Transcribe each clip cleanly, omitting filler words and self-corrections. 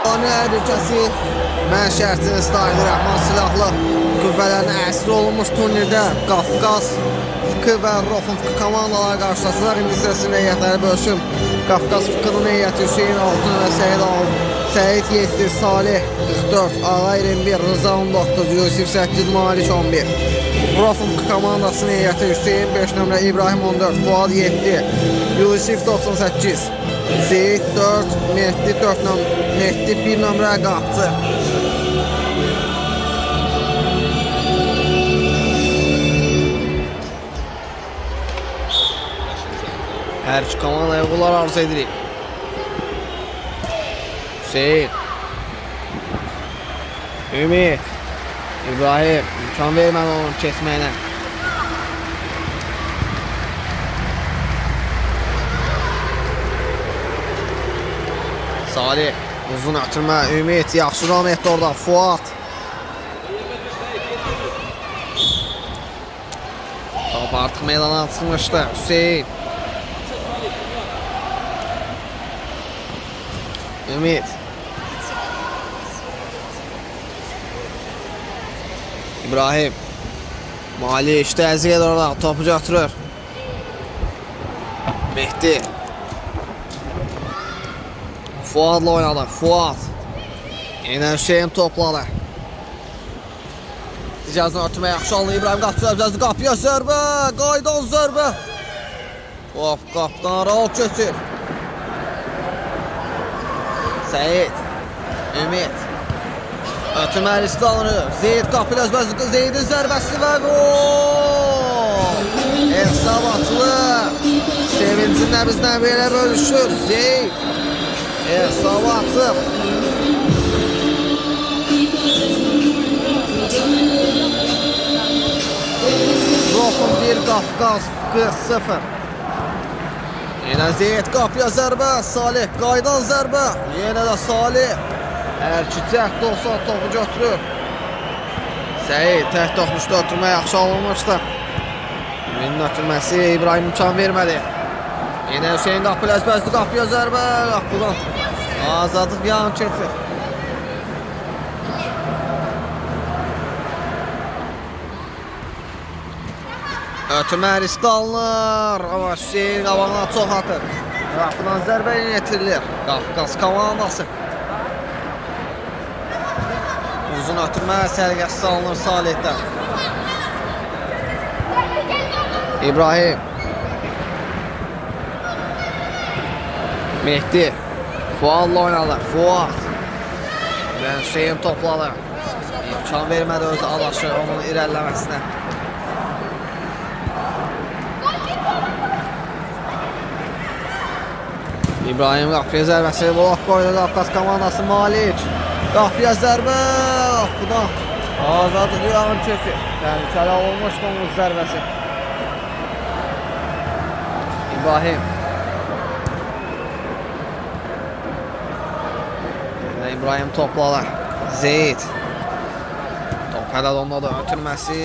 Ülkəsi mənşəətinin Staylı Rəhman silahlı qüvvələrin əsri olunmuş turnirdə Qafqaz FK və Rofun FK komandaları qarşılasılar. İndi səsinin heyətləri bölüşüm. Qafqaz FK-nın heyəti Hüseyin Altun və Səyid 7, Salih 44, Ağa 21, Rıza 19, Yusif 8, Malik 11. Rofun FK komandasının heyəti Hüseyin 5 nömrə, İbrahim 14, Fuad 7, Yusif 98, Seyid 4, Mehdi 4 nömrə, Mehdi 1 nömrə qapçı. Hər iki komandaya uğurlar arzu edirik. Hüseyin, Ümid, İbrahim imkan vermədi onun keçməyinə. Salih, uzun ötürmə, Ümid, yaxşı ram etdi orada, Fuad. Top artıq meydana çıxmışdı, Hüseyin. Ümid. İbrahim. Mali işte əzik edir orada, topu götürür. Mehdi. Fuadla oynadı, Fuad. Yine Hüseyin topladı. İcazını ötürmə yaxşı aldı, İbrahim qapçı qapıya zərbə, qaydan zərbə. Hop, qapdan rahat götür. Səyid, Ümid. Ötürmə riskli alınır. Zeyd qapı özbəzi, Zeydin zərbəsi və gol. Hesab atılır. Sevincində bizdən belə bölüşür. Zeyd. Hesab atıb. Rofun 1, Qafqaz 0. Yine Zeyd qapıya zərbə, Salih qaydan zərbə. Yenə də Salih. Hər iki təhd olsa topu götürür. Səyid təhd olmuşdu, ötürmə yaxşı alınmışdı. Ümidin ötürməsi İbrahim imkan vermədi. Yine Hüseyin qapı ləzbəzdi, qapıya zərbə, qapıdan. Azadlıq yan keçir. Ötürmə riskli alınır. Ama Hüseyin qabağına çox atır. Qapıdan zərbə yetirilir. Qafqaz komandası. Uzun ötürmə sərgəsi alınır Salih'dən. İbrahim. Mehdi. Fuadla oynadı. Fuad. Və Hüseyin topladı. İmkan vermədi özü Adaşı onun irəliləməsinə. İbrahim qapıya zərbəsi blok qoydu Qafqaz komandası. Malik qapıya zərbə, qapıdan azadlıq yan keçir. Təhlükəli olmuş domuz zərbəsi. İbrahim. İbrahim topladı. Zeyd. Top hələ ondadır, ötürməsi.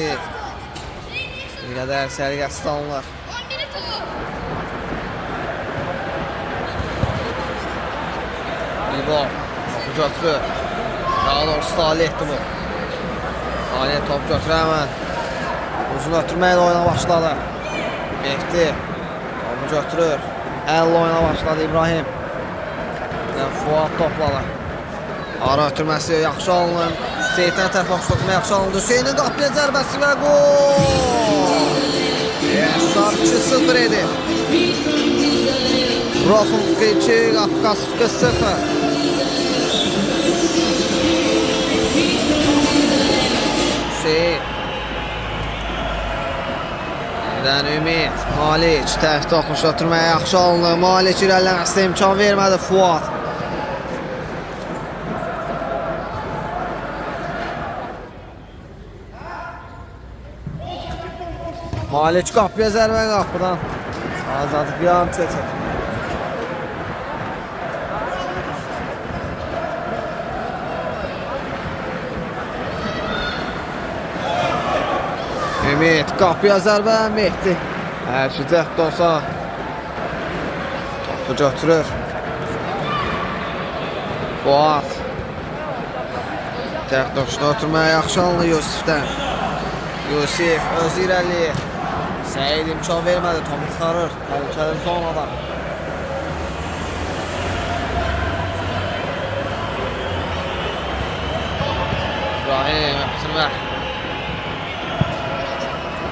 Yine də sərgəsi alınır. İbo, topu götürür. Daha doğrusu Salih'ti bu. Salih top götürür hemen. Uzun ötürmeyle oyuna başladı. Mehdi. Topu götürür. Elle oyuna başladı İbrahim. Fuad topladı. Ara ötürməsi yaxşı alınır. Seyiddən tərəf oxşatma yaxşı alındı. Hüseynin qapıya zərbəsi və gol. Hesab 2-0 edir. Rofun 2, Qafqaz 0. Hüseyin. Yeniden Ümid. Malik təhd oxuş ötürməyə yaxşı alınır. Malik irəliləməsinə imkan vermədi Fuad. Malik qapıya zərbə, qapıdan azadlıq yan keçir. Ümid qapıya zərbə, Mehdi. Hər şey cəhd olsa topu götürür. Fuad Tək doşda oturmaya yaxşı alınır Yusifdən. Yusif öz irəliyir. Səyid imkan vermədi, topu çıxarır. Təhlükəli zonadan. İbrahim, öpsünmə.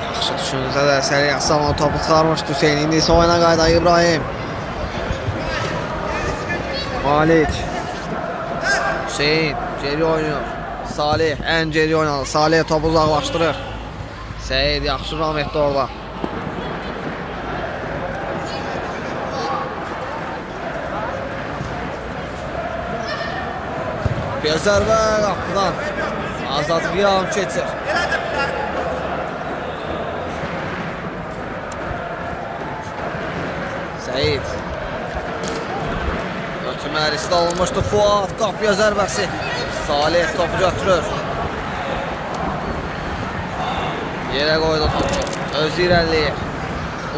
Yaxşı düşünsə də Səliq Əsəman topu çıxarmışdı Hüseyin. İndi isə oyuna qayda İbrahim. Malik. Hüseyin geri oynuyor. Salih ən geri oynadı. Salih topu uzaqlaşdırır. Səyid yaxşı ram etdi orada. Bir zərbə qapıdan. Azadlıq yarım keçir. Səyid. Ötürmə riskli alınmışdı. Fuad qapıya zərbəsi. Salih topu götürür. Yerə qoydu topu. Öz irəliyir.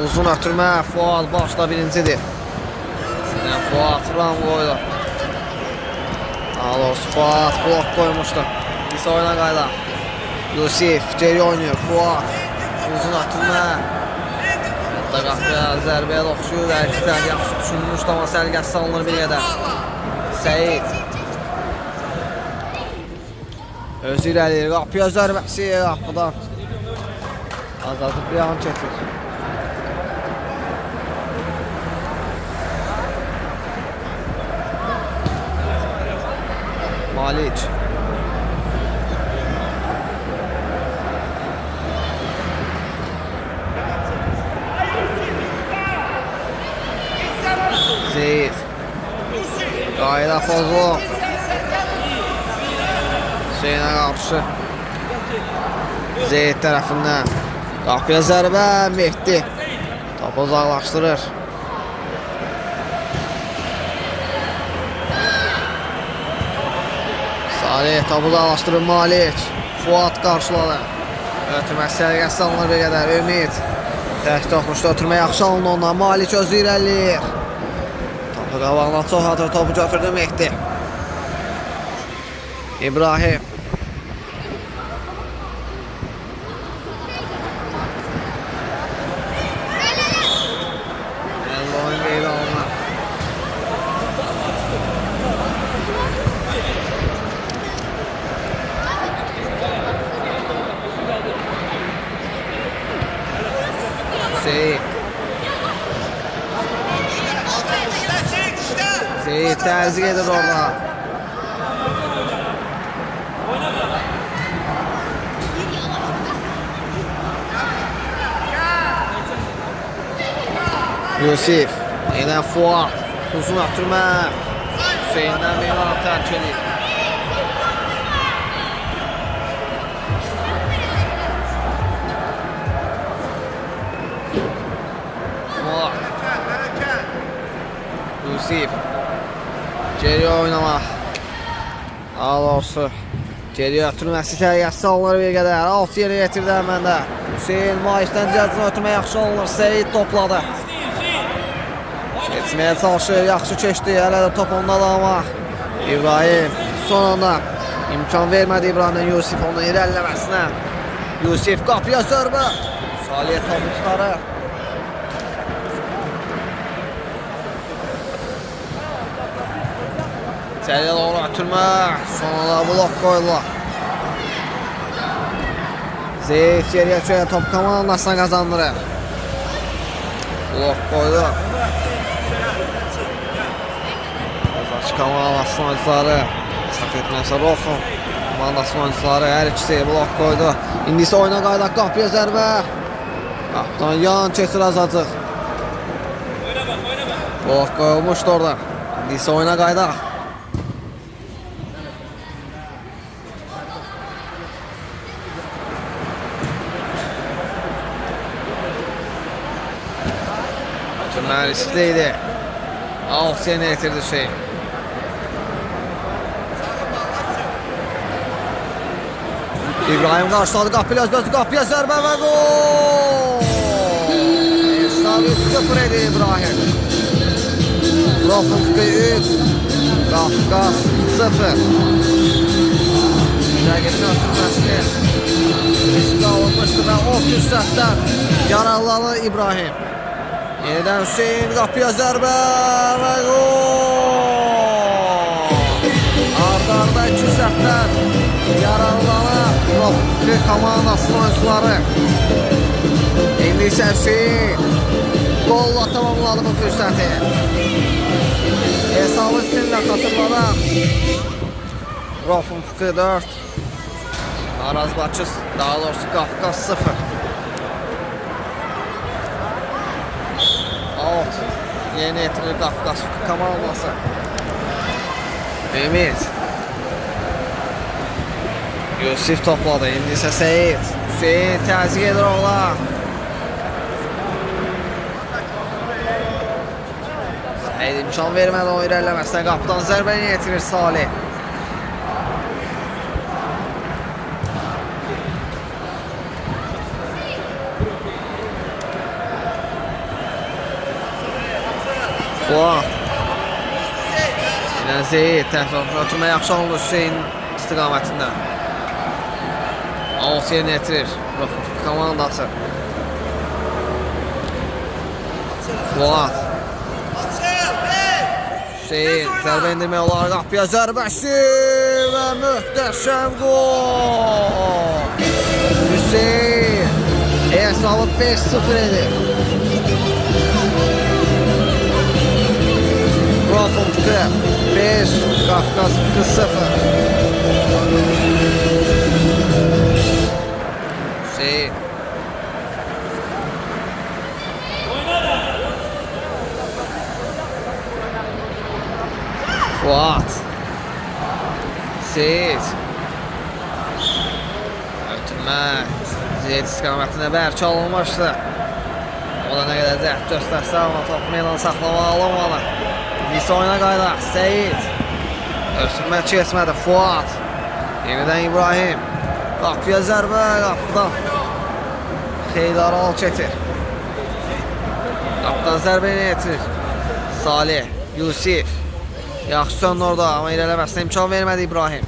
Uzun ötürmə. Fuad başda birincidir. Fuad ram qoydu. Alos Fuad blok koymuştu. Biz oyuna qayda. Yusif geri oynuyor. Fuad uzun atılma. Hatta qapıya zərbəyə oxşuyur. Əkislər yaxşı düşünmüşdü amma sərgəs salınır bir qədər. Səyid öz irəliyir. Qapıya zərbəsi qapıdan. Azadlıq bir an keçir. Malik. Zeyd. Qayda Fozlu. Hüseynə qarşı. Zeyd tərəfindən. Qapıya zərbə Mehdi. Topu uzaqlaşdırır. Salih topu uzaqlaşdırır Malik. Fuad qarşıladı. Ötürmə sərgəs salınır bir qədər. Ümid. Tək toxmuşda ötürmə yaxşı alınır ondan. Malik özü irəliyir. Topu qabağına çox atır. Topu götürdü Mehdi. İbrahim. Oyun qeydə alınır. Zeyd tərzik edir orada. Yusif. Yenə Fuad. Uzun ötürmə. Hüseyndən meydanı tərk edir. Yusif. Geri oynamaq. Alosu. Geri ötürməsi səviyyəsi alınır bir qədər. Alt yeri getirdi həməndə. Hüseyin Malikdən cəhdini ötürmə yaxşı alınır. Səyid topladı. Geçməyə çalışır. Yaxşı keçdi. Hələ də top ondadır amma. İbrahim son anda imkan vermədi İbrahimdən Yusif onun irəliləməsinə. Yusif qapıya zərbə. Salih topu tutarır. İçəriyə doğru ötürmə. Sonunda blok qoydular. Zeyd geriyə çöyə top komandasına qazandırır. Blok qoydu. Azarçı komandasının oyuncuları. Səhv etməsə Rofun komandasının oyuncuları hər ikisi blok qoydu. İndi isə oyuna qayda qapıya zərbə. Qapıdan yan keçir Azacıq. Blok qoyulmuşdu orada. İndi isə oyuna qayda. Ötürmə riskliydi. Alt yeni getirdi Hüseyin. İbrahim qarşıladı qapıya zərbə və gol! Hesab 3-0 idi İbrahim. Rofovski 3, Qafqaz 0. Rəqibin ötürməsini riskli alınmışdı və o fürsətdən yararlanır İbrahim. Yenidən Hüseyin qapıya zərbə və gol! Arda-arda 2 səhvdən yararlanır Rofik komandasının oyuncuları. İndi isə Hüseyin golla tamamladı bu fürsəti. Hesabı üstünlə xatırlamaq. Rofik 4, Araz Bakı, daha doğrusu Qafqaz 0. Out. Yeni etirir Qafqaz komandası. Ümid. Yusif topladı. İndi isə Seyid. Hüseyin təzyiq edir oğlan. Seyid imkan vermədi o irəliləməsinə. Qapıdan zərbəni yetirir Salih. Fuat. Yine Zeyid təxribatını ötürmə yaxşı alınır Hüseyin istiqamətində. Out yerini yetirir komandası. Fuat. Hüseyin zərbə indirmək olar qapıya zərbəsi və möhtəşəm gol. Hüseyin hesabı 5-0 edir. Rofik 5, Qafqaz 0. Hüseyin. Fuat. Seyid. Ötürmə. Zeyid istiqamətində bərk alınmışdı. O da nə qədər zəhd göstərsə ama top meydan saxlamağı alınmalı. Nisa oyuna qayıdaq. Seyid. Ötürmə keçmədi. Fuat. Yenidən İbrahim. Qapıya zərbə. Qapıdan. Xeyli aralı çetir. Qapıdan zərbə yetirir. Salih. Yusif. Yaxşı söndü orada ama irələməsinə imkan vermədi İbrahim.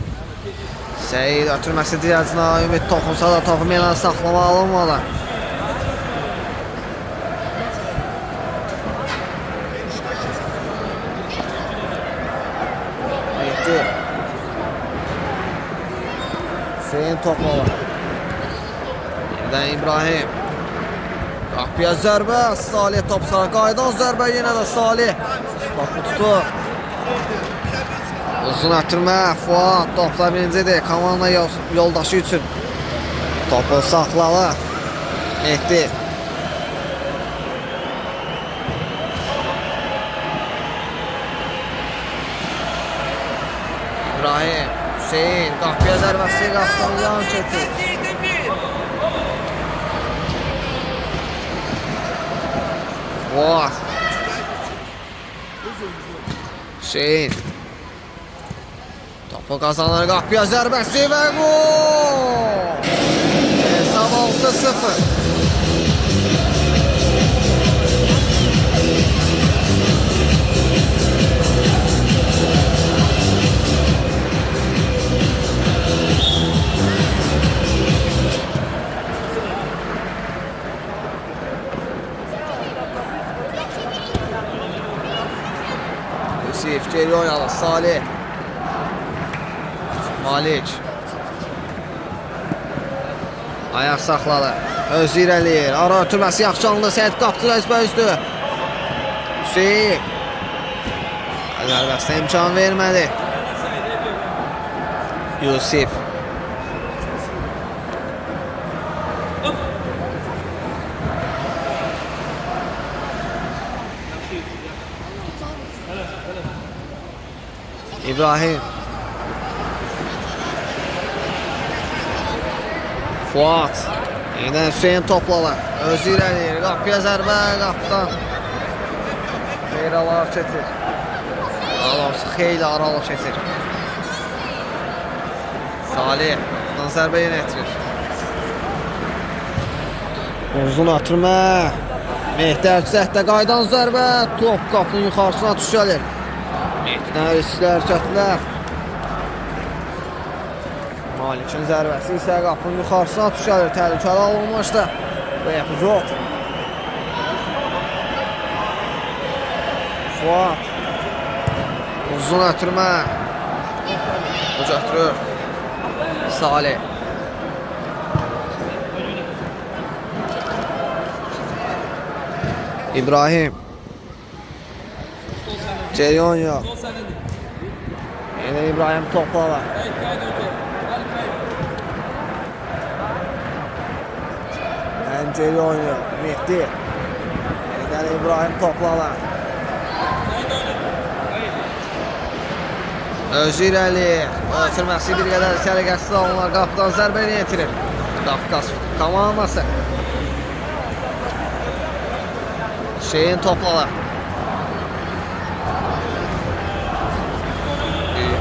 Seyid ötürməsi dirəcinə. Ümid toxunsa da topu meydan saxlamağı alınmalı. Hüseyin topladı. Yeniden İbrahim. Qapıya zərbə. Salih top sağa qaydan zərbə. Yenə də Salih. Topu tutur. Uzun ötürmə. Fuat topla birincidir. Komanda yoldaşı üçün. Topu saxladı. Mehdi. İbrahim. Hüseyin qapıya zərbəsi qapıdan yan çəkir. Fuat. Hüseyin. Topu kazanır qapıya zərbəsi və gol. Hesab 6-0. Yusif geri oynadı. Salih. Malik. Ayaq saxladı. Özü irəliyir. Ara ötürməsi yaxşı alındı. Seyid qapdı üzbə üstü. Hüseyin. Zərbəsinə imkan vermədi. Yusif. İbrahim. Fuat. Yeniden Hüseyin topladı. Özü irəliyir. Qapıya zərbə. Qapıdan. Xeyli aralı çetir. Xeyli aralı çetir. Salih. Qapıdan zərbə yenə etirir. Uzun atırma. Mehdi Əlçətdə qaydan zərbə. Top qapının yuxarısına düşəlir. Mehdidən riskli hərəkətlər. Malik'in zərbəsi isə qapının yuxarısına düşəlir. Təhlükəli alınmışdı. Bu epizod. Fuat. Uzun ötürmə. Götürür. Salih. İbrahim. Ceyhun yok. Yine İbrahim topla var. Ceyhun yok. Mehdi. Yeniden İbrahim topla var. Özür Əliyev. Ötürməsi bir qədər səliqəsiz alınlar. Qapıdan zərbəni yetirir. Qafqaz komandası. Şeyin toplalar.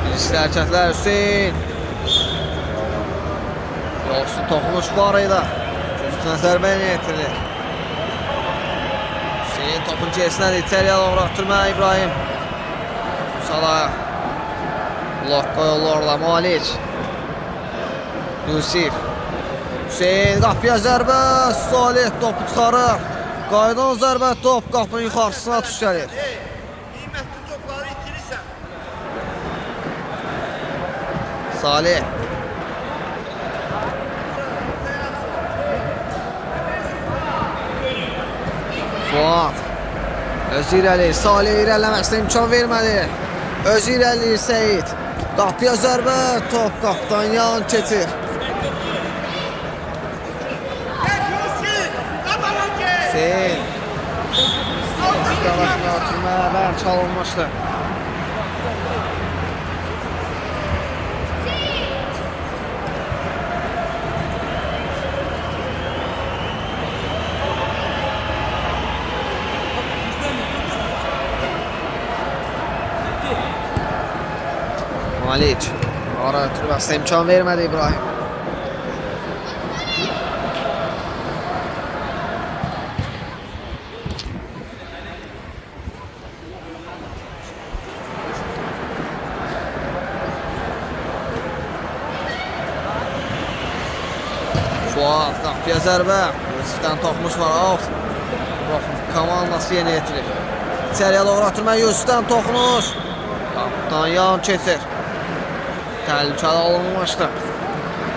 Bilinçli hərəkətlər Hüseyin. Yolsu toxunuş var idi. Üstünə zərbəni yetirilir. Hüseyin topun gerisindən içəriyə doğru ötürmə İbrahim. Salah. Blok qoyulurlar Malik. Yusif. Hüseyin qapıya zərbə. Salih topu çıxarır. Qaydan zərbə top qapının yuxarısına düşəlir. Qiymətli topları itirirsən. Salih. Fuat. Özür Əli. Salih irəliləməsinə imkan vermədi. Özür Əli Seyid. Qapıya zərbə top qapıdan yan keçir. Hüseyin. İstalaşına oturmaya ben çalınmıştı. Malik. Ara ötürməsinə imkan vermədi İbrahim. Fuat qapıya zərbə. Yusifdən toxmuş var. Of. Komandası yeni yetirir. İçəriyə doğru atırma Yusifdən toxmuş. Qapıdan yan keçir. Təhlükəli alınmışdı.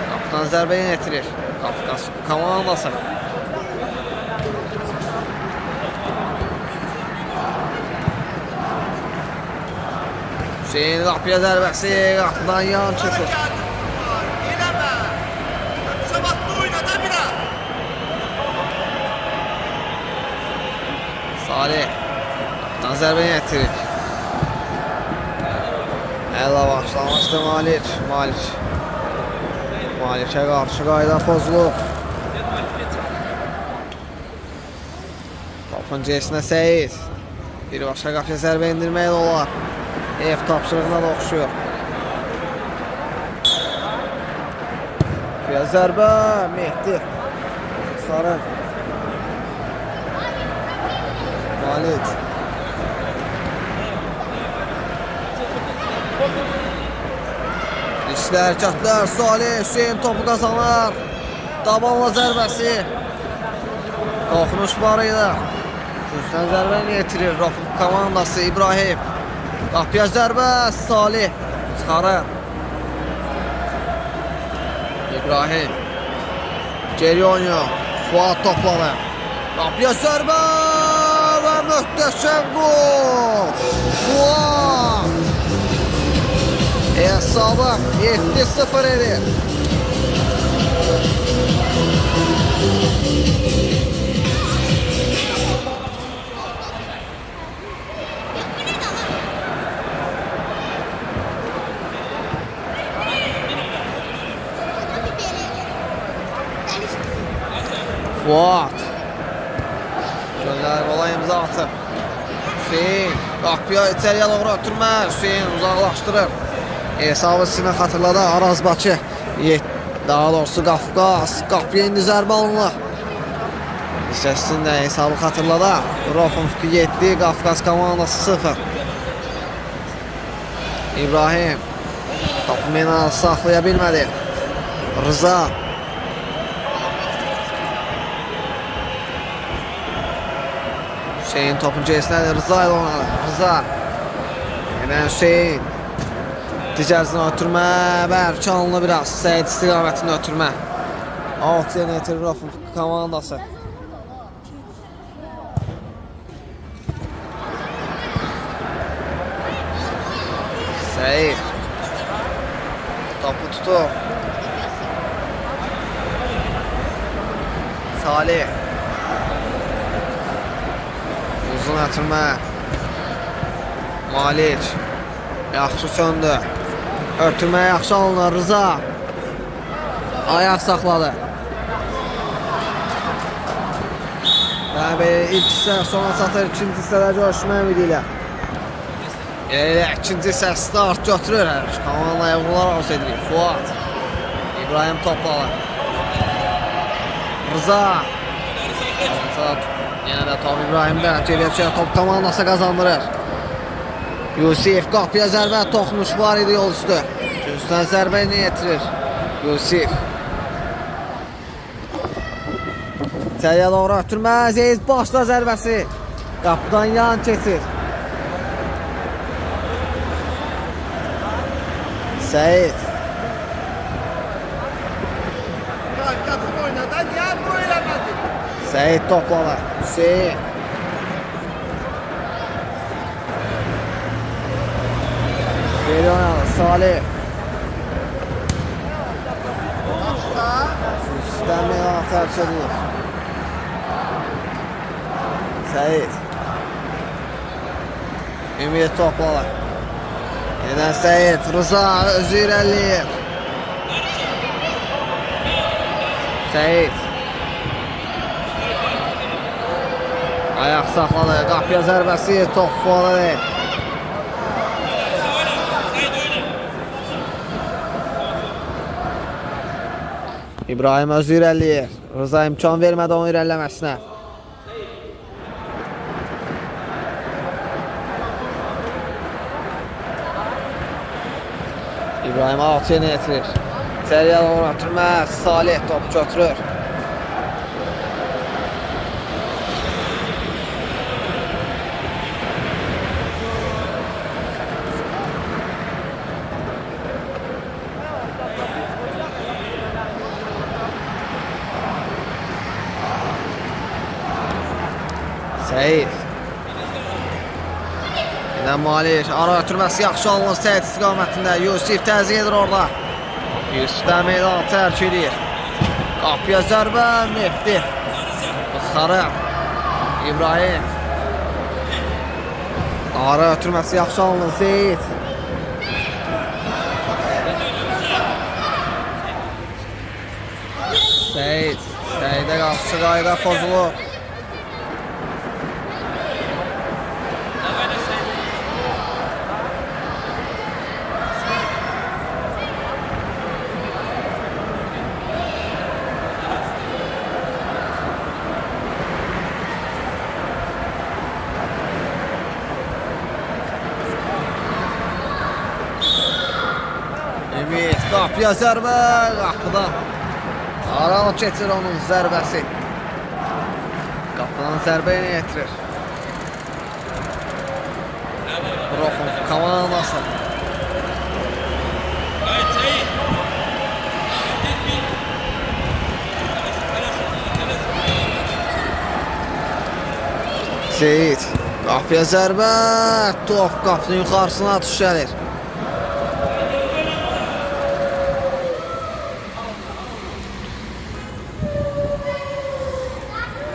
Qapıdan zərbə yeni yetirir. Qafqaz komandası. Hüseyin qapıya zərbəsi. Qapıdan yan keçir. Salih. Qapıdan zərbə yetirir. Əla başlamışdı Malik. Malik'e qarşı qayda pozulub. Topun cəsinə Seyid. Bir başqa qapıya zərbə indirmək olar. Ev tapşırığına da oxşuyor. Qapıya zərbə Mehdi. Sarı. Malik. İşli hərəkətlər Salih. Hüseyin topu qazanır. Dabanla zərbəsi. Toxunuş var idi. Üstən zərbəni yetirir Rafıq komandası İbrahim. Qapıya zərbə Salih. Çıxarır. İbrahim. Geri oynuyor. Fuat topladı. Qapıya zərbə və möhtəşəm gol. Fuat. Hesabı 7-0 edir. Fuat. Gönder olay imza atıb. Hüseyin. Qapıya içəriyə doğru ötürmə. Hüseyin uzaqlaşdırır. Hesabı sizinə xatırladı. Araz Bakı. Daha doğrusu Qafqaz. Qapıya indi zərbə alınır. Sizin də hesabı xatırladı. Rofunfki 7, Qafqaz komandası 0. İbrahim. Topu Menal saxlaya bilmədi. Rıza. Hüseyin topun gerisinde Rıza ile oynadı. Rıza. Yine Hüseyin. Digərzini ötürmə. Bərk alınır biraz. Seyid istiqamətini ötürmə. 6-ya netirir Rofun komandası. Seyid. Topu tutup. Salih. Uzun atırma. Malik. Yaxşı söndü. Örtülmə yaxşı alınır Rıza. Ayaq saxladı. Bəli, ilk hissə sona çatır, ikinci hissədə görüşmək ümidi ilə. İkinci hissə start götürür. Komanda yavrular arz edilir. Fuat. İbrahim topladı. Rıza. Yenə də top İbrahimdə. Geriyə düşən top komandası qazandırır. Yusif qapıya zərbə toxunuş var idi yol üstü. Üstdən zərbə ilə yetirir. Yusif. İçəriyə doğru ötürmə. Zeyd başla zərbəsi. Qapıdan yan keçir. Seyid. Yakın oynadı. Niye bu eləmedi? Seyid topladı. Hüseyin. Geri oynadı. Salih. Üstten meydan tercih edilir. Seyid. Ümit topladı. Yenə Seyid. Rıza özü irəliyir. Seyid. Ayaq saxladı. Qapıya zərbəsi. Top fualadı. İbrahim özü irəliyir. Rıza imkan vermədi onun irəliləməsinə. İbrahim altıya yetirir. İçəriyə doğru ötürmə. Salih topu götürür. Seyid. Yenə Malik. Ara ötürməsi yaxşı alınır Seyid istiqamətində. Yusif təzyiq edir orada. Yusifdən meydan tərk edir. Qapıya zərbə Mehdi. Xarab. İbrahim. Ara ötürməsi yaxşı alınır Seyid. Seyid. Seyidə qarşı qayda pozulur. Ümit qapıya zərbə qapıdan. Aral keçir onun zərbəsi. Qapıdan zərbə ilə yetirir. Rofun komandası. Seyid qapıya zərbə. Top qapının yuxarısına düşəlir.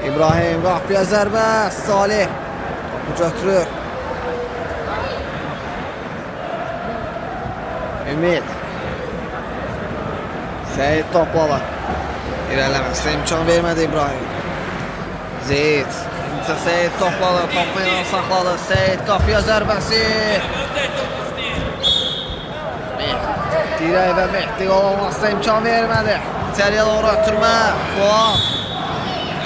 İbrahim qapıya zərbə. Salih topu götürür. Ümit. Seyid topladı. İrələməsinə imkan vermədi İbrahim. Zeyd. Seyid topladı. Topu ilə saxladı. Seyid qapıya zərbəsi. Dirək və Mehdi qol olmasına imkan vermədi. İçəriyə doğru ötürmə. Fuat.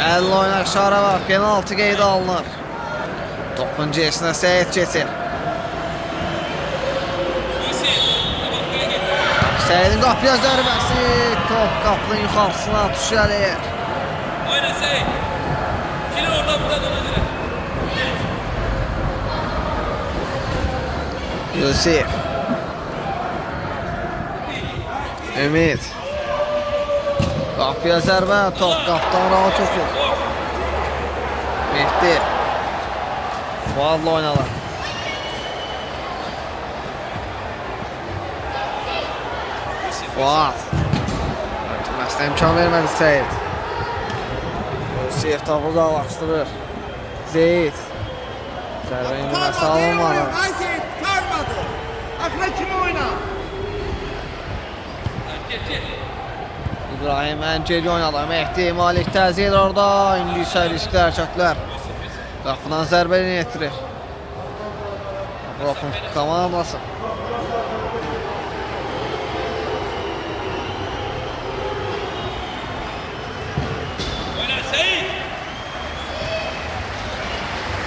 50 oynaq şara var. Penaltı qeydə alınır. Topun gerisine Seyid keçir. Seyidin qapıya zərbəsi. Top qapının yuxarısına düşəlir. Oyna Seyit. Kili orada burada dönüyor. Yusuf. Ümid. Qapıya zərbə. Top qapıdan rahat otur. Mehdi. Fuadla oynalar. Fuad. Ötürməsinə imkan vermədi Seyid. Yusuf topu uzaqlaşdırır. Zeyid. Zərbə indirməsi alınmadı. Ay Seyit tutarmadı. Akla kim oyna? İbrahim Ənceli oynadı. Mehdi Malik təzyiq orada. İndi isə riskli hərəkətlər. Qapıdan zərbəni yetirir. Rofun komandası. Oyna Seyit.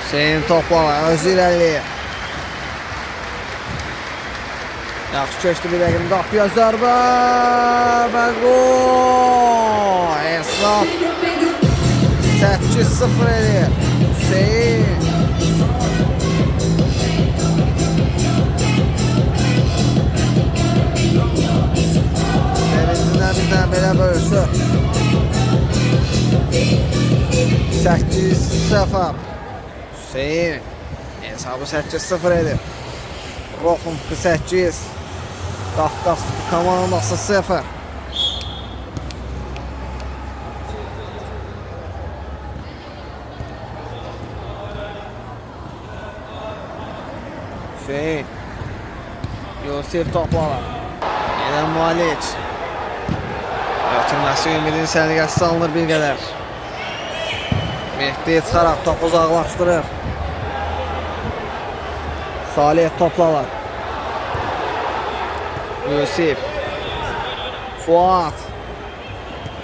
Hüseyin toplama. Özü irəliyir. Yaxşı keçdi bir dəqiqin qapıya zərbə və gol. Hesab 8-0 edir. Hüseyin. Sevincindən bizdən belə bölüşür. 8-0. Hüseyin. Hesabı 8-0 edir. Rofun 8. Qafqaz komandası 0. Hüseyin. Yusuf toplalar. Yenə Malik. Ötürməsi Ümidin səliqəsi salınır bir qədər. Mehdi çıxaraq topu uzaqlaşdırır. Salih toplalar. Yusuf. Fuad.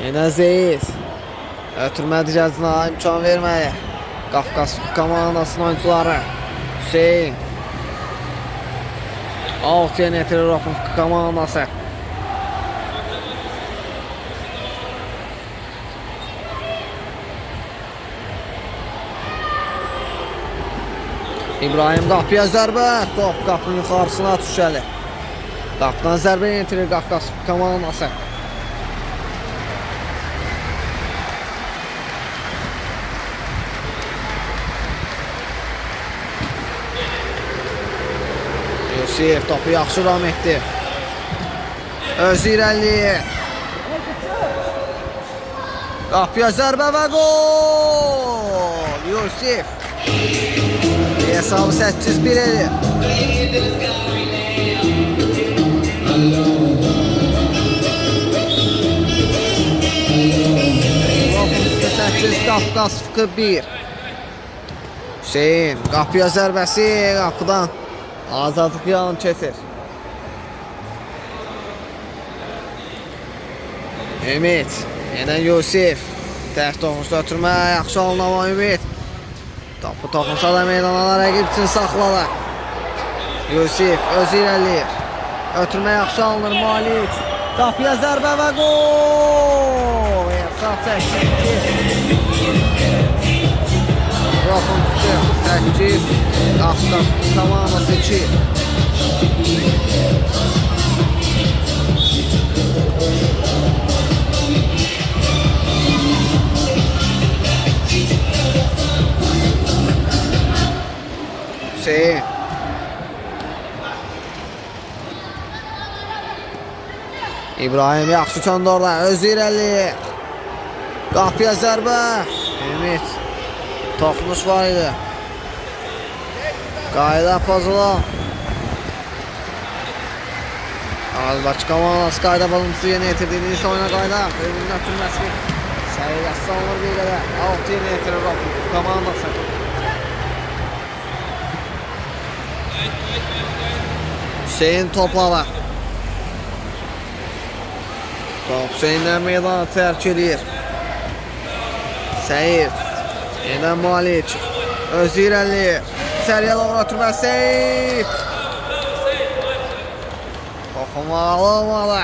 Yenə Zeyid. Ötürmə dicəzinə imkan verməli. Qafqaz komandasının oyuncuları. Hüseyin. Alt yeni yetirir Rofun komandası. İbrahim qapıya zərbə. Top qapının yuxarısına düşəli. Qapıdan zərbə yetirir Qafqaz komandası. Yusuf topu yaxşı ram etdi. Özü irəliyir. Qapıya zərbə və gol. Yusuf. Hesabı 8-1 edir. Qafqaz 1. Hüseyin qapıya zərbəsi qapıdan azadlıq yanı keçir. Ümid. Yenə Yusuf. Təhs toxunsa ötürmə yaxşı alınama Ümid. Topu toxunsa da meydana rəqib üçün saxlalar. Yusuf özü irəliyir. Ötürmə yaxşı alınır Malik. Qapıya zərbə və gol. Hesab 8-2. Rofun 8. Qafqaz komandası 2. Hüseyin. İbrahim yaxşı çöndü orada. Özü irəliyir. Qapıya zərbə. Ümid. Toxunuş var idi. Qayda pozulan. Azbaçı komandası qayda pozuntusu yeni yetirdiğini ise oyuna qayda. Ümidin ötürməsi. Səliqəsi salınır bir qədər. 6 yeni yetirir Rofun komandası. Hüseyin toplalar. Top Hüseyin'den meydanı terk edir. Seyid. Yenə Malik. Özü irəliyir. İçəriyə doğru ötürmə Seyid. Topu Toxunmalı olmalı.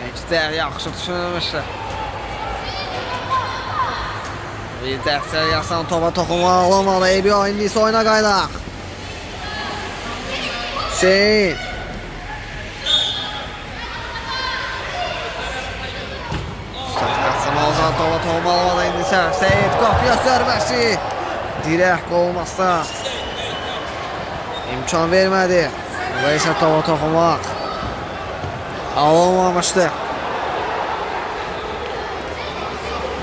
İkisi yaxşı düşünülmüşdür. Bir dəftər yazsan topa toxunmalı olmalı. İbrahim indi isə oyuna qaydaq. Hüseyin. Qaçmalısan topa toxunmalı olmalı indi isə. Seyid qapıya zərbəsi. Dirək olmazsa imkan vermədi. Bu isə topa toxunmaq alınmamışdı.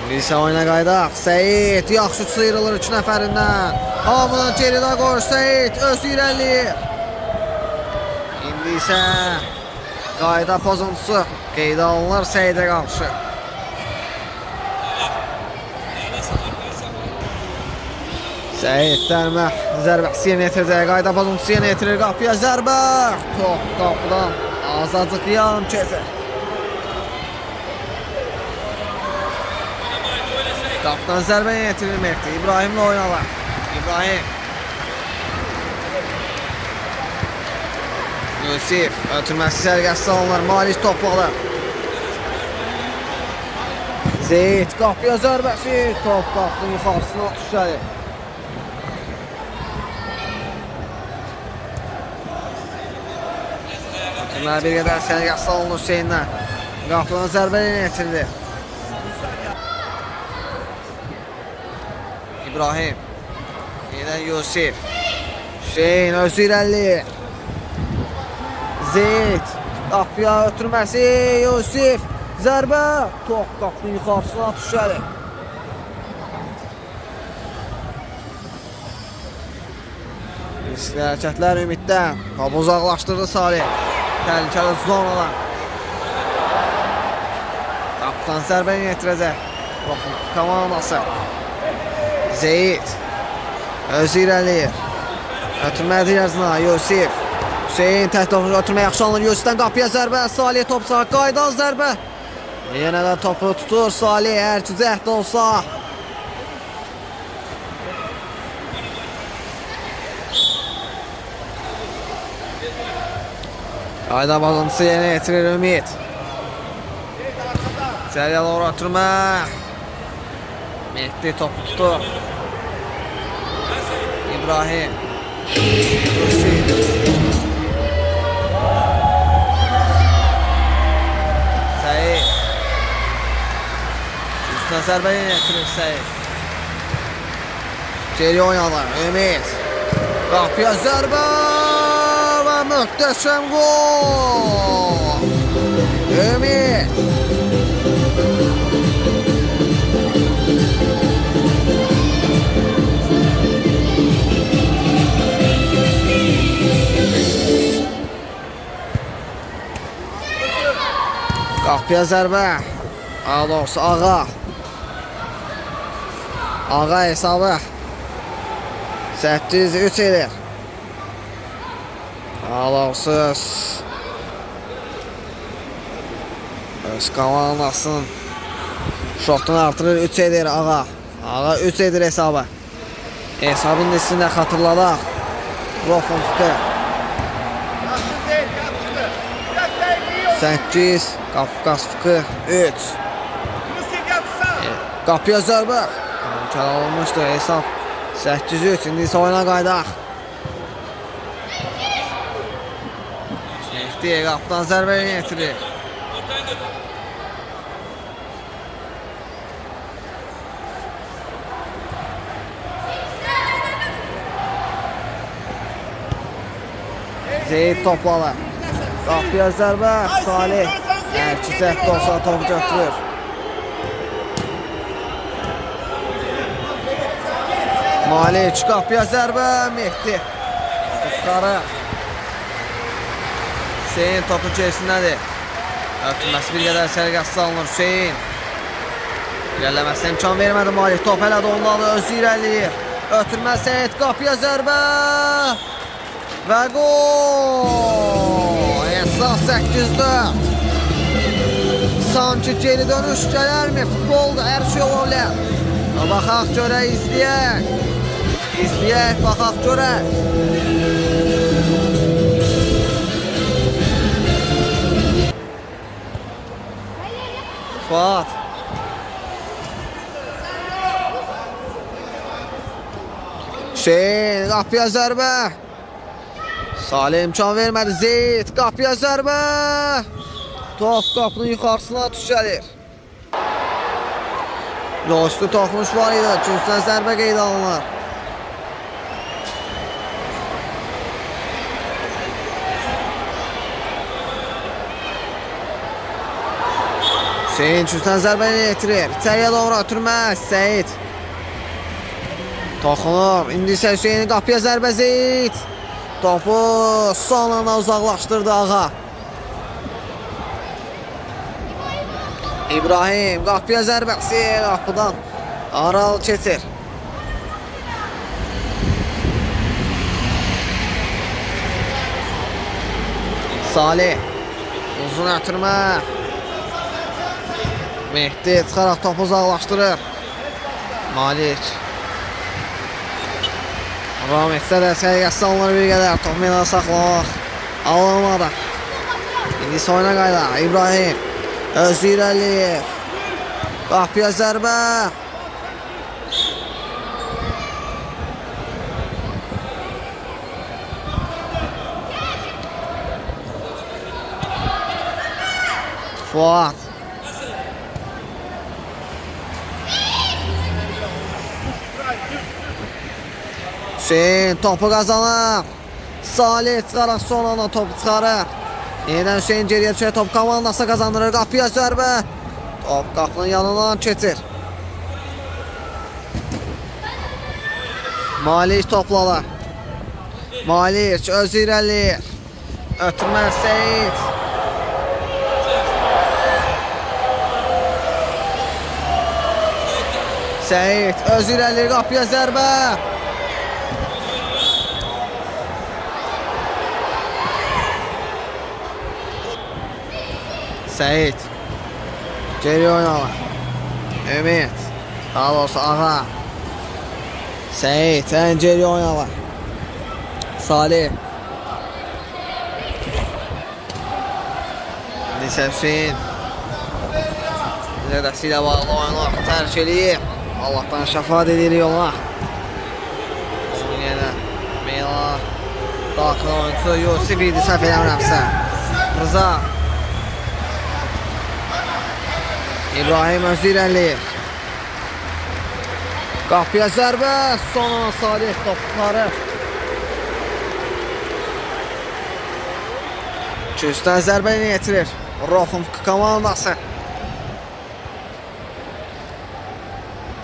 İndi isə oyuna qaydaq. Seyid yaxşı sıyrılır 3 nəfərindən. Hamıdan geridə qoyur Seyid. Öz irəliyir. İndi isə qayda pozuntusu qeydə alınır Seyidə qarşı. Seyid zərbəsi yerinə yetirəcək. Qayda pozuntusu yerinə yetirir. Qapıya zərbə. Top qapıdan azacıq yarım keçir. Qapıdan zərbə yerinə yetirilməkdir. İbrahimlə oynalar. İbrahim. Yusif ötürməsi sərgəsi alınır. Malik topladı. Zeyid qapıya zərbəsi. Top qapının yuxarısına atış gəlir. Ötürməli bir qədər sərgəsi alınır Hüseyinlə. Qapıdan zərbə yerinə yetirilir. İbrahim. Yenə Yusif. Hüseyin özü irəli. Zeyid. Qapıya ötürməsi. Yusif. Zərbə. Top qapının yuxarısına atış gəlir. Riskli hərəkətlər Ümiddən. Topu uzaqlaşdırdı Salih. Təhlükəli zonadan. Qapıdan zərbə yetirəcək. Komandası. Zeyid. Özü irəliyir. Ötürmədi yazına. Yusif. Hüseyin təhт ötürmə yaxşı alınır. Yusifdən qapıya zərbə. Salih top sağ. Qaydan zərbə. Yenə də topu tutur Salih. Hər ki cəhd olsa. Qayda bazıntısı yenə yetirir Ümid. İçəriyə doğru ötürmə. Mehdi topu tutur. İbrahim. Seyid. Üstüne zərbə yetirir Seyid. Geri oynalar. Ümid. Qapıya zərbə və möhtəşəm gol. Ümid. Qapıya zərbə. Daha doğrusu Ağa. Ağa hesabı 803 edir. Daha doğrusu öz komandasının şotunu artırır 3 edir Ağa. Ağa 3 edir hesabı. Hesabın listəsində xatırladaq. Rofun fıqı. 8 Qafqaz fıqı 3. Qapıya zərbə. Kəl olmuşdur hesab 8-3. İndi isə oyuna qaydaq. Mehdi qapıdan zərbə yetirir. Zeyid topladı. Qapıya zərbə. Salih. Hər ki cəhd olsa topu götürür. Malik qapıya zərbə. Mehdi. Tutarı. Hüseyin topun gerisindədir. Ötürməsi bir qədər sərgəsi alınır Hüseyin. İlerləməsinə imkan vermədi Malik. Top hələ də ondadır. Özü irəliyir. Ötürmə Seyid. Qapıya zərbə. Və gol. Əsas 8-4. Sanki geri dönüş gələrmi? Futbolda hər şey olar. Baxaq görək, izləyək. İzləyək, baxaq görək. Fuat. Hüseyin qapıya zərbə. Salih imkan vermədi. Zeyd qapıya zərbə. Top qapının yuxarısına düşəlir. Yoxstu toxunuş var idi. Cüzdən zərbə qeydə alınır. Hüseyin cüzdən zərbəni yetirir. İçəriyə doğru ötürməz. Seyid. Toxunur. İndi isə Hüseyinin qapıya zərbə Zeyd. Topu son anda uzaqlaşdırdı ağa. İbrahim qapıya zərbəsi qapıdan Aral keçir. Salih uzun ötürmə. Mehdi çıxaraq topu uzaqlaşdırır. Malik Rahmetdə də səriyyəsi alınır bir qədər. Top meydana saxlamaq alınmadı. İndi oyuna qayda İbrahim özü irəliyir. Qapıya zərbə. Fuat Hüseyin topu qazanır. Salih çıxaraq son anda topu çıxarır. Yeniden Hüseyin geriye düşer, top komandası kazandırır. Qapıya zərbə. Top qapının yanından keçir. Malik topladı. Malik özü irəliyir. Ötürmez Seyid. Seyid özü irəliyir. Qapıya zərbə. Seyid geri oynalar. Ümit daha doğrusu ağa. Seyid en geri oynalar. Salih Nisa Hüseyin Zədəsilə bağlı oynar. Tərk eləyib. Allah'tan şəfaat edirik ona. Yenə Meyla daxil oyuncusu Yusuf idi, səhv eləmirəmsə. Rıza İbrahim özü irəliyir. Qapıya zərbə. Son ana Salih topları. Küstən zərbə ilə yetirir. Roxum komandası.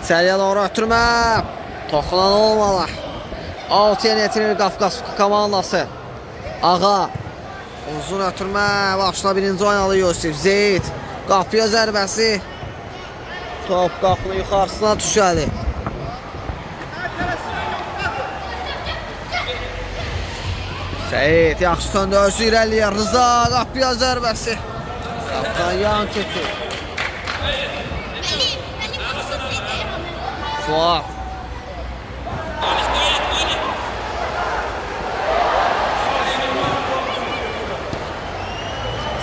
İçəriyə doğru ötürmə. Toxunan olmalı. 6'ya yetirir Qafqaz komandası. Ağa. Uzun ötürmə. Başla birinci oynadı Yusuf. Zeyd. Qapıya zərbəsi. Top qapının yuxarısına düşəli. Seyid yaxşı söndü, özü irəliyir. Rıza qapıya zərbəsi. Qapıdan yan keçir. Fuat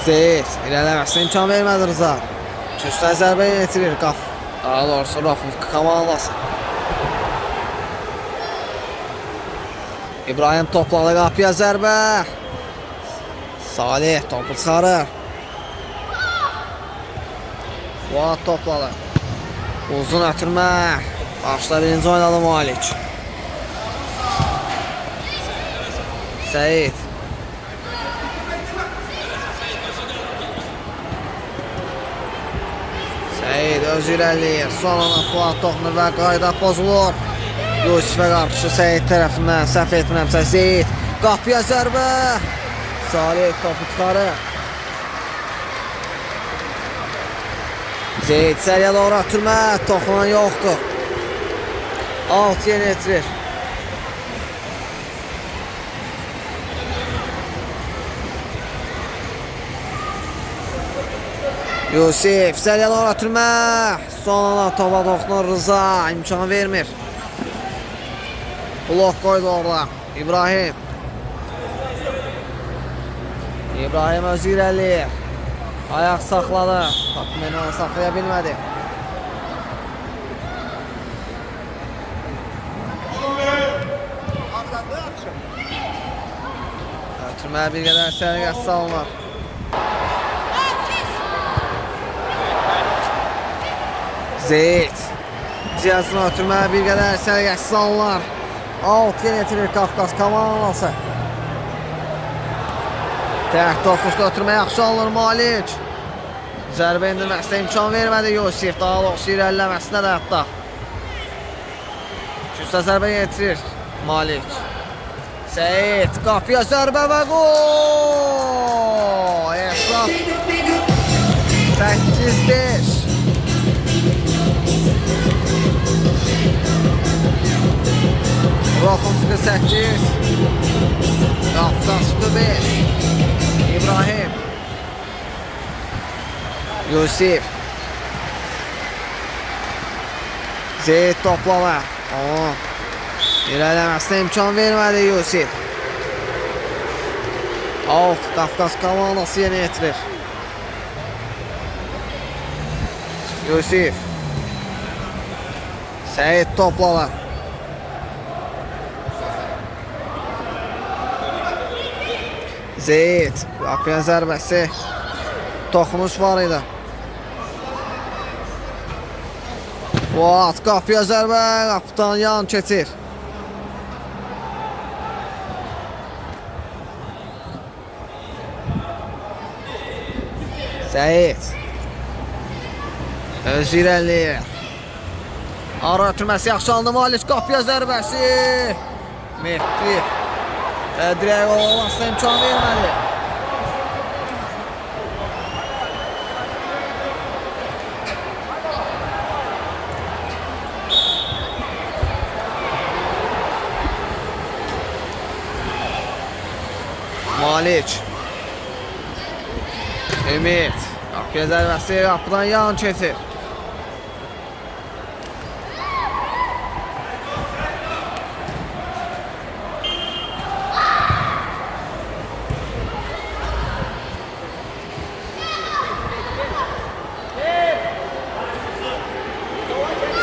Seyid irələməsinə imkan vermədi Rıza. Küstən zərbə yetirir Qaf. Daha doğrusu Rafın komandası. İbrahim topladı, qapıya zərbə. Salih topu çıxarır. Fuat topladı. Uzun ötürmə. Başla birinci oynadı Malik. Seyid Seyid özü irəliyir. Son ana Fuat toxunur və qayda pozulur. Yusufə qarşı Seyid tərəfindən, səhv etmirəmsə Seyid. Qapıya zərbə. Salih topu çıxarır. Seyid səriyə doğru ötürmə. Toxunan yoxdur. 6'ya yetirir. Yusuf səriyə doğru ötürmə. Son ana topa toxunur Rıza. İmkan vermir. Blok koydu orada. İbrahim özü irəliyir. Ayaq saxladı. Top Menanı saxlaya bilmədi. Ötürməyə bir qədər sərgəs salınır. Zeyt. Cihazını ötürməyə bir qədər sərgəs salınır. Alt yönetilir Qafqaz komandası. Təht toxuşda ötürmə yaxşı alınır Malik. Zərbə indirməsinə imkan vermədi Yusif. Daha doğrusu irəliləməsinə də hətta. Küsə zərbə yetirir Malik. Seyid qapıya zərbə və gol. Hesab 8-5. Roxumski 8. Qafqaz 5. İbrahim. Yusif. Zeyt toplama. İlerlemesine imkan vermedi Yusif. Alt Qafqaz komandası yeni yetirir. Yusif. Seyit toplama. Zeyt. Qapıya zərbəsi. Toxunuş var idi. Fuat qapıya zərbə. Qapıdan yan keçir. Seyit. Öz irəliyir. Ara ötürməsi yaxşı alındı Malik. Qapıya zərbəsi. Mehdi. Dirək olmasına imkan vermədi. Malik. Ümit. Qapıya zərbəsi qapıdan yan keçir.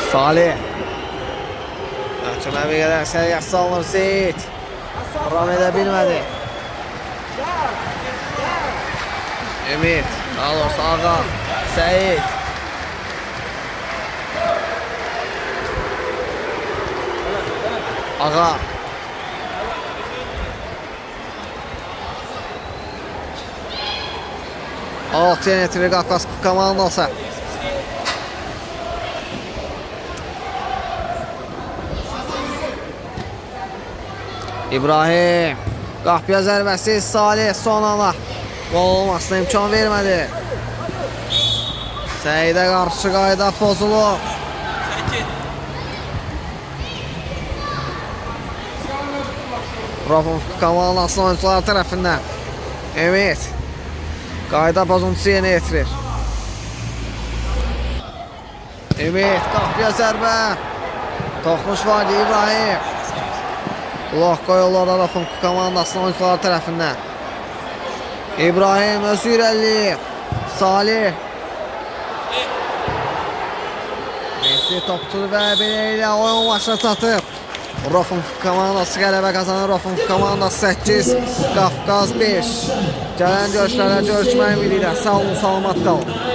Salih. Ötürmə bir qədər sərgəs salınır Zeyt. Ram edə bilmədi. Ümit. Daha doğrusu Ağa. Seyit. Ağa. Alt yönetilir Qafqaz komandası. İbrahim. Qapıya zərbəsi Salih son ana. Gol olmasına imkan vermədi. Səyidə qarşı qayda pozulur. Rafon komandasının oyuncuları tərəfindən. Ümit. Qayda pozuntusu yeni yetirir. Ümit. Qapıya zərbə. Toxunuş vardı İbrahim. Blok qoyulur Rafon komandasının oyuncuları tərəfindən. İbrahim özü irəliyir. Salih. Mehdi top tutur və belə ilə oyun başına çatır. Rafon komandası qələbə qazanır. Rafon komandası 8, Qafqaz 5. Gələn görüşlərlə görüşmək ümidi ilə. Sağ olun, salamat qalın.